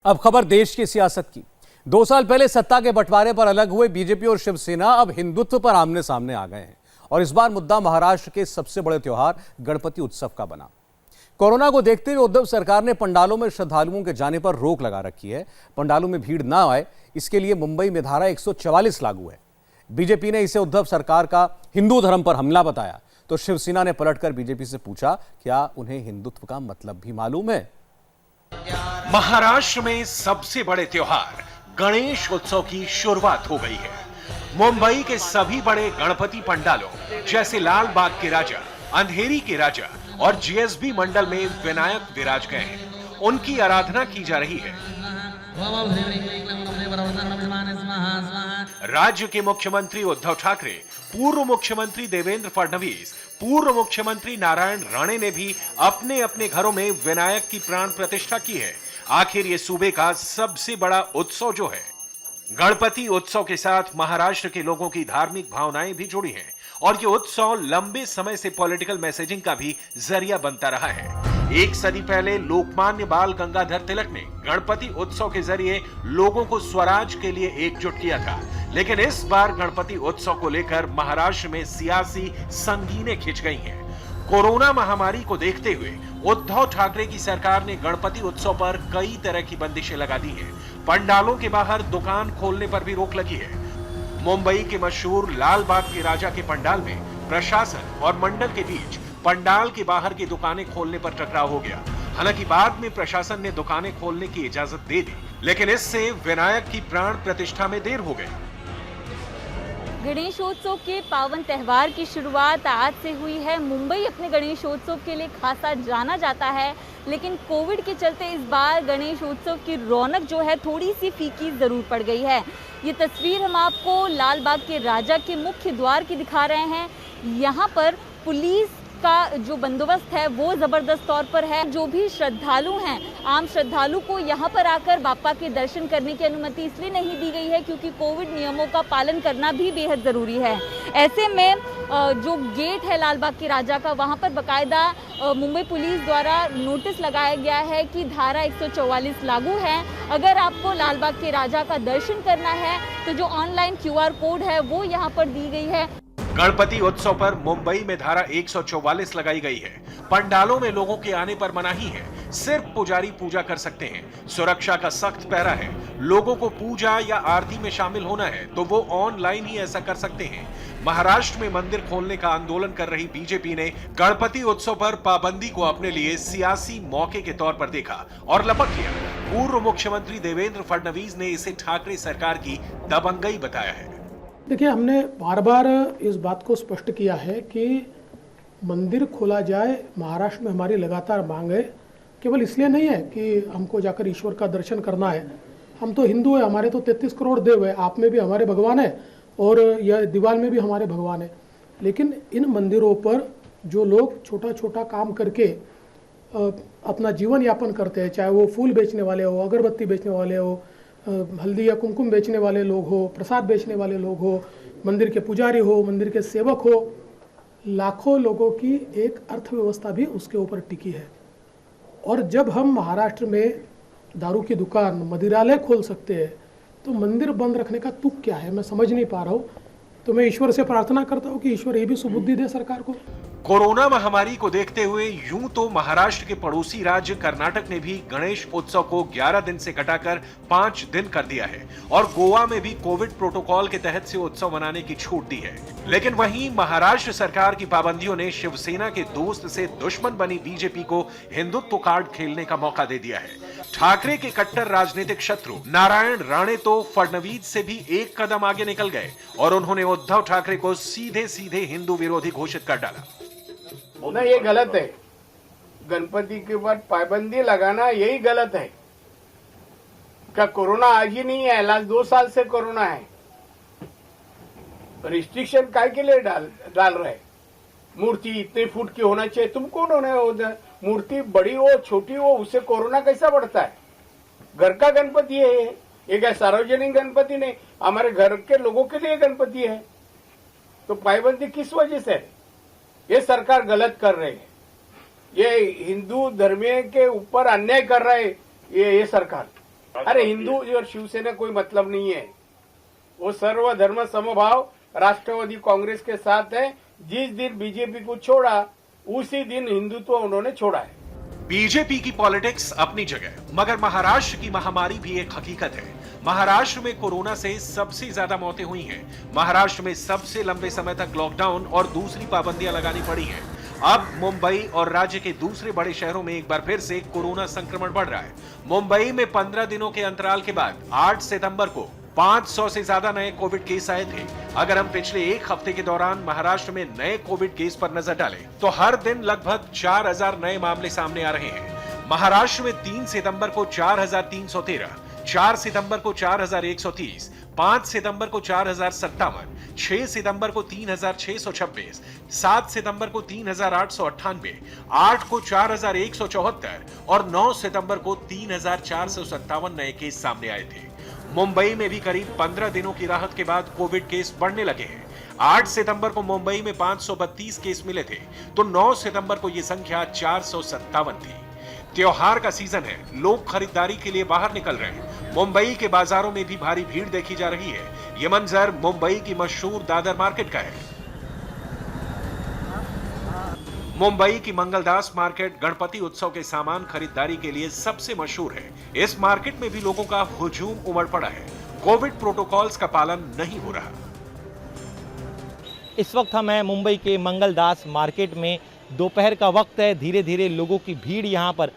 अब खबर देश की सियासत की। 2 साल पहले सत्ता के बंटवारे पर अलग हुए बीजेपी और शिवसेना अब हिंदुत्व पर आमने सामने आ गए हैं और इस बार मुद्दा महाराष्ट्र के सबसे बड़े त्योहार गणपति उत्सव का बना। कोरोना को देखते हुए उद्धव सरकार ने पंडालों में श्रद्धालुओं के जाने पर रोक लगा रखी है। पंडालों में भीड़ ना आए इसके लिए मुंबई में धारा 144 लागू है। बीजेपी ने इसे उद्धव सरकार का हिंदू धर्म पर हमला बताया तो शिवसेना ने पलटकर बीजेपी से पूछा, क्या उन्हें हिंदुत्व का मतलब भी मालूम है? महाराष्ट्र में सबसे बड़े त्योहार गणेश उत्सव की शुरुआत हो गई है। मुंबई के सभी बड़े गणपति पंडालों जैसे लाल बाग के राजा, अंधेरी के राजा और जीएसबी मंडल में विनायक विराज गए हैं। उनकी आराधना की जा रही है। राज्य के मुख्यमंत्री उद्धव ठाकरे, पूर्व मुख्यमंत्री देवेंद्र फडणवीस, पूर्व मुख्यमंत्री नारायण राणे ने भी अपने अपने घरों में विनायक की प्राण प्रतिष्ठा की है। आखिर ये सूबे का सबसे बड़ा उत्सव जो है। गणपति उत्सव के साथ महाराष्ट्र के लोगों की धार्मिक भावनाएं भी जुड़ी हैं और ये उत्सव लंबे समय से पॉलिटिकल मैसेजिंग का भी जरिया बनता रहा है। एक सदी पहले लोकमान्य बाल गंगाधर तिलक ने गणपति उत्सव के जरिए लोगों को स्वराज के लिए एकजुट किया था, लेकिन इस बार गणपति उत्सव को लेकर महाराष्ट्र में सियासी संगीनें खिंच गई हैं। कोरोना महामारी को देखते हुए उद्धव ठाकरे की सरकार ने गणपति उत्सव पर कई तरह की बंदिशें लगा दी हैं। पंडालों के बाहर दुकान खोलने पर भी रोक लगी है। मुंबई के मशहूर लाल बाग के राजा के पंडाल में प्रशासन और मंडल के बीच पंडाल के बाहर की दुकानें खोलने पर टकराव हो गया। हालांकि बाद में प्रशासन ने दुकानें खोलने की इजाजत दे दी, लेकिन इससे विनायक की प्राण प्रतिष्ठा में देर हो गई। गणेशोत्सव के पावन त्योहार की शुरुआत आज से हुई है। मुंबई अपने गणेशोत्सव के लिए खासा जाना जाता है, लेकिन कोविड के चलते इस बार गणेशोत्सव की रौनक जो है थोड़ी सी फीकी जरूर पड़ गई है। ये तस्वीर हम आपको लाल बाग के राजा के मुख्य द्वार की दिखा रहे हैं। यहाँ पर पुलिस का जो बंदोबस्त है वो ज़बरदस्त तौर पर है। जो भी श्रद्धालु हैं, आम श्रद्धालु को यहाँ पर आकर बापा के दर्शन करने की अनुमति इसलिए नहीं दी गई है क्योंकि कोविड नियमों का पालन करना भी बेहद ज़रूरी है। ऐसे में जो गेट है लाल बाग के राजा का, वहाँ पर बाकायदा मुंबई पुलिस द्वारा नोटिस लगाया गया है कि धारा 144 लागू है। अगर आपको लाल बाग के राजा का दर्शन करना है तो जो ऑनलाइन QR कोड है वो यहाँ पर दी गई है। गणपति उत्सव पर मुंबई में धारा 144 लगाई गई है। पंडालों में लोगों के आने पर मनाही है। सिर्फ पुजारी पूजा कर सकते हैं। सुरक्षा का सख्त पहरा है। लोगों को पूजा या आरती में शामिल होना है तो वो ऑनलाइन ही ऐसा कर सकते हैं। महाराष्ट्र में मंदिर खोलने का आंदोलन कर रही बीजेपी ने गणपति उत्सव पर पाबंदी को अपने लिए सियासी मौके के तौर पर देखा और लपक लिया। पूर्व मुख्यमंत्री देवेंद्र फडणवीस ने इसे ठाकरे सरकार की दबंगई बताया है। देखिए, हमने बार बार इस बात को स्पष्ट किया है कि मंदिर खोला जाए। महाराष्ट्र में हमारी लगातार मांग है। केवल इसलिए नहीं है कि हमको जाकर ईश्वर का दर्शन करना है। हम तो हिंदू हैं, हमारे तो 33 करोड़ देव है। आप में भी हमारे भगवान है और यह दीवार में भी हमारे भगवान है। लेकिन इन मंदिरों पर जो लोग छोटा छोटा काम करके अपना जीवन यापन करते हैं, चाहे वो फूल बेचने वाले हो, अगरबत्ती बेचने वाले हो, हल्दी या कुमकुम बेचने वाले लोग हो, प्रसाद बेचने वाले लोग हो, मंदिर के पुजारी हो, मंदिर के सेवक हो, लाखों लोगों की एक अर्थव्यवस्था भी उसके ऊपर टिकी है। और जब हम महाराष्ट्र में दारू की दुकान, मदिरालय खोल सकते हैं तो मंदिर बंद रखने का तुक क्या है, मैं समझ नहीं पा रहा हूँ। तो मैं ईश्वर से प्रार्थना करता हूँ कि ईश्वर ये भी सुबुद्धि दे सरकार को। कोरोना महामारी को देखते हुए यूं तो महाराष्ट्र के पड़ोसी राज्य कर्नाटक ने भी गणेश उत्सव को 11 दिन से घटाकर 5 दिन कर दिया है और गोवा में भी कोविड प्रोटोकॉल के तहत से उत्सव मनाने की छूट दी है। लेकिन वहीं महाराष्ट्र सरकार की पाबंदियों ने शिवसेना के दोस्त से दुश्मन बनी बीजेपी को हिंदुत्व कार्ड खेलने का मौका दे दिया है। ठाकरे के कट्टर राजनीतिक शत्रु नारायण राणे तो फडणवीस से भी एक कदम आगे निकल गए और उन्होंने उद्धव ठाकरे को सीधे सीधे हिंदू विरोधी घोषित कर डाला। ना, ये गलत है। गणपति के ऊपर पाबंदी लगाना यही गलत है। क्या कोरोना आज ही नहीं है? लास्ट 2 साल से कोरोना है। रिस्ट्रिक्शन काय के लिए डाल रहे? मूर्ति इतने फुट की होना चाहिए। तुम कौन होने? मूर्ति बड़ी हो छोटी हो उससे कोरोना कैसा बढ़ता है? घर का गणपति है ये क्या सार्वजनिक गणपति नहीं? हमारे घर के लोगों के लिए गणपति है। तो पाबंदी किस वजह से? ये सरकार गलत कर रही है। ये हिंदू धर्मीय के ऊपर अन्याय कर रहा है ये सरकार। अरे हिंदू और शिवसेना कोई मतलब नहीं है। वो सर्वधर्म समभाव राष्ट्रवादी कांग्रेस के साथ है। जिस दिन बीजेपी को छोड़ा उसी दिन हिंदुत्व उन्होंने छोड़ा है। बीजेपी की पॉलिटिक्स अपनी जगह, मगर महाराष्ट्र की महामारी भी एक हकीकत है। महाराष्ट्र में कोरोना से सबसे ज्यादा मौतें हुई हैं। महाराष्ट्र में सबसे लंबे समय तक लॉकडाउन और दूसरी पाबंदियां लगानी पड़ी हैं। अब मुंबई और राज्य के दूसरे बड़े शहरों में एक बार फिर से कोरोना संक्रमण बढ़ रहा है। मुंबई में 15 दिनों के अंतराल के बाद 8 सितंबर को 500 से ज्यादा नए कोविड केस आए थे। अगर हम पिछले एक हफ्ते के दौरान महाराष्ट्र में नए कोविड केस पर नजर डालें, तो हर दिन लगभग 4000 नए मामले सामने आ रहे हैं। महाराष्ट्र में 3 सितंबर को 4313, 4 सितंबर को 4130, 5 सितंबर को 4057, 6 सितंबर को 3626, 7 सितंबर को 3898, 8 को 4174 और 9 सितंबर को 3457 नए केस सामने आए थे। मुंबई में भी करीब 15 दिनों की राहत के बाद कोविड केस बढ़ने लगे हैं। 8 सितंबर को मुंबई में 532 केस मिले थे, तो 9 सितंबर को यह संख्या 457 थी। त्योहार का सीजन है, लोग खरीदारी के लिए बाहर निकल रहे हैं। मुंबई के बाजारों में भी भारी भीड़ देखी जा रही है। ये मंजर मुंबई की मशहूर दादर मार्केट का है। मुंबई की मंगलदास मार्केट गणपति उत्सव के सामान खरीदारी के लिए सबसे मशहूर है। इस मार्केट में भी लोगों का हुजूम उमड़ पड़ा है। कोविड प्रोटोकॉल्स का पालन नहीं हो रहा। इस वक्त हम हैं मुंबई के मंगलदास मार्केट में। दोपहर का वक्त है, धीरे धीरे लोगों की भीड़ यहाँ पर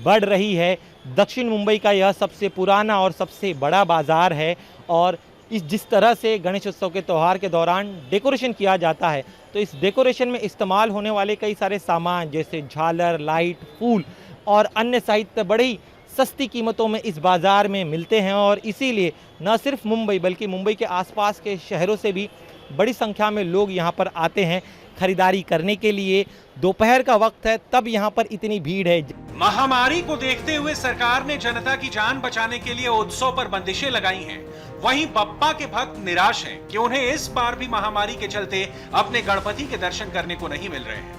बढ़ रही है। दक्षिण मुंबई का यह सबसे पुराना और सबसे बड़ा बाजार है और जिस तरह से गणेश उत्सव के त्यौहार के दौरान डेकोरेशन किया जाता है, तो इस डेकोरेशन में इस्तेमाल होने वाले कई सारे सामान जैसे झालर, लाइट, फूल और अन्य साहित्य बड़ी सस्ती कीमतों में इस बाज़ार में मिलते हैं। और इसीलिए न सिर्फ मुंबई बल्कि मुंबई के आसपास के शहरों से भी बड़ी संख्या में लोग यहाँ पर आते हैं खरीदारी करने के लिए। दोपहर का वक्त है, तब यहाँ पर इतनी भीड़ है। महामारी को देखते हुए सरकार ने जनता की जान बचाने के लिए उत्सव पर बंदिशें लगाई हैं। वहीं बप्पा के भक्त निराश हैं कि उन्हें इस बार भी महामारी के चलते अपने गणपति के दर्शन करने को नहीं मिल रहे हैं।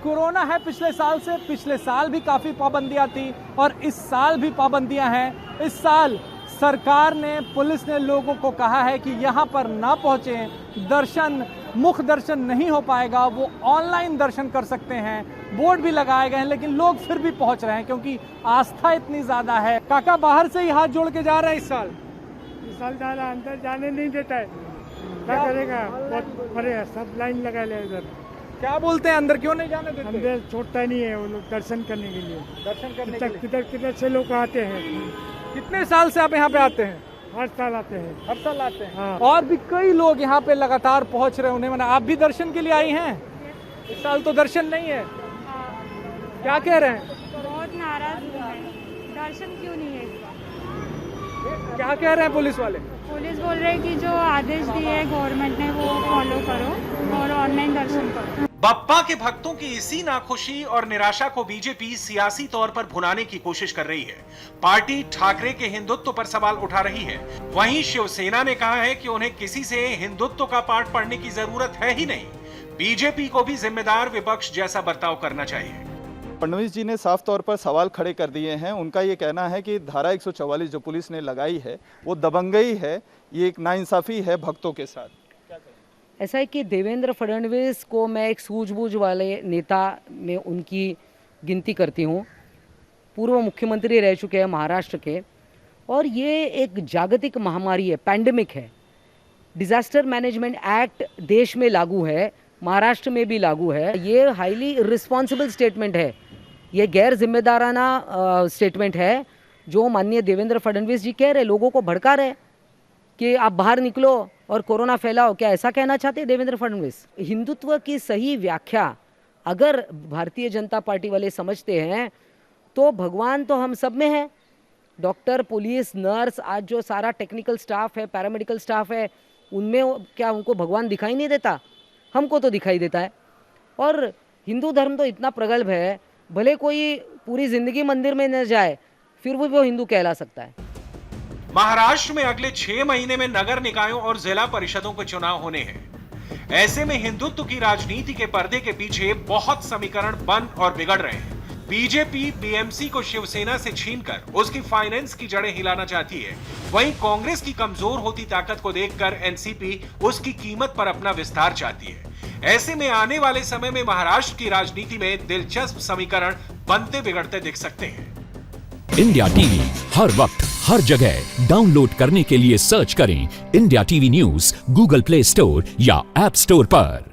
कोरोना है पिछले साल से, पिछले साल भी काफी पाबंदियां थी और इस साल भी पाबंदियां हैं। इस साल सरकार ने, पुलिस ने लोगों को कहा है कि यहाँ पर ना पहुँचें, दर्शन, मुख दर्शन नहीं हो पाएगा, वो ऑनलाइन दर्शन कर सकते हैं। बोर्ड भी लगाए गए हैं, लेकिन लोग फिर भी पहुँच रहे हैं क्योंकि आस्था इतनी ज़्यादा है। काका बाहर से ही हाथ जोड़ के जा रहे हैं इस साल ज़्यादा अंदर जाने नहीं देता है। क्या करेगा, बहुत बड़े सब लाइन लगा ले इधर। क्या बोलते हैं, अंदर क्यों नहीं जाने देते? अंदर छोड़ता नहीं है वो लोग दर्शन करने के लिए। दर्शन करने के लिए किधर से लोग आते हैं। कितने साल से आप यहाँ पे आते हैं? हर साल आते हैं। हर साल आते हैं। हाँ। और भी कई लोग यहाँ पे लगातार पहुँच रहे हैं। उन्हें मैंने, आप भी दर्शन के लिए आई हैं? इस साल तो दर्शन नहीं है। क्या कह रहे हैं? बहुत नाराज हैं, दर्शन क्यों नहीं है इस बार? क्या कह रहे हैं पुलिस वाले? पुलिस बोल रहे हैं कि जो आदेश दिए है गवर्नमेंट ने वो फॉलो करो और ऑनलाइन दर्शन करो। बप्पा के भक्तों की इसी नाखुशी और निराशा को बीजेपी सियासी तौर पर भुनाने की कोशिश कर रही है। पार्टी ठाकरे के हिंदुत्व पर सवाल उठा रही है। वहीं शिवसेना ने कहा है कि उन्हें किसी से हिंदुत्व का पाठ पढ़ने की जरूरत है ही नहीं। बीजेपी को भी जिम्मेदार विपक्ष जैसा बर्ताव करना चाहिए। फडणवीस जी ने साफ तौर पर सवाल खड़े कर दिए हैं। उनका ये कहना है कि धारा 144 जो पुलिस ने लगाई है वो दबंगई है, ये एक नाइंसाफी है भक्तों के साथ। ऐसा है कि देवेंद्र फडणवीस को मैं एक सूझबूझ वाले नेता में उनकी गिनती करती हूँ। पूर्व मुख्यमंत्री रह चुके हैं महाराष्ट्र के, और ये एक जागतिक महामारी है, पैंडेमिक है। डिजास्टर मैनेजमेंट एक्ट देश में लागू है, महाराष्ट्र में भी लागू है। ये हाईली रिस्पॉन्सिबल स्टेटमेंट है, ये गैर जिम्मेदाराना स्टेटमेंट है जो माननीय देवेंद्र फडणवीस जी कह रहे, लोगों को भड़का रहे कि आप बाहर निकलो और कोरोना फैलाओ। क्या ऐसा कहना चाहते हैं देवेंद्र फडणवीस? हिंदुत्व की सही व्याख्या अगर भारतीय जनता पार्टी वाले समझते हैं तो भगवान तो हम सब में है। डॉक्टर, पुलिस, नर्स, आज जो सारा टेक्निकल स्टाफ है, पैरामेडिकल स्टाफ है, उनमें क्या उनको भगवान दिखाई नहीं देता? हमको तो दिखाई देता है। और हिंदू धर्म तो इतना प्रगल्भ है, भले कोई पूरी जिंदगी मंदिर में न जाए फिर भी वो हिंदू कहला सकता है। महाराष्ट्र में अगले 6 महीने में नगर निकायों और जिला परिषदों के चुनाव होने हैं। ऐसे में हिंदुत्व की राजनीति के पर्दे के पीछे बहुत समीकरण बन और बिगड़ रहे हैं। बीजेपी बीएमसी को शिवसेना से छीनकर उसकी फाइनेंस की जड़ें हिलाना चाहती है। वहीं कांग्रेस की कमजोर होती ताकत को देखकर एनसीपी उसकी कीमत पर अपना विस्तार चाहती है। ऐसे में आने वाले समय में महाराष्ट्र की राजनीति में दिलचस्प समीकरण बनते बिगड़ते दिख सकते हैं। इंडिया टीवी हर वक्त हर जगह डाउनलोड करने के लिए सर्च करें India TV news Google play store या ऐप स्टोर पर।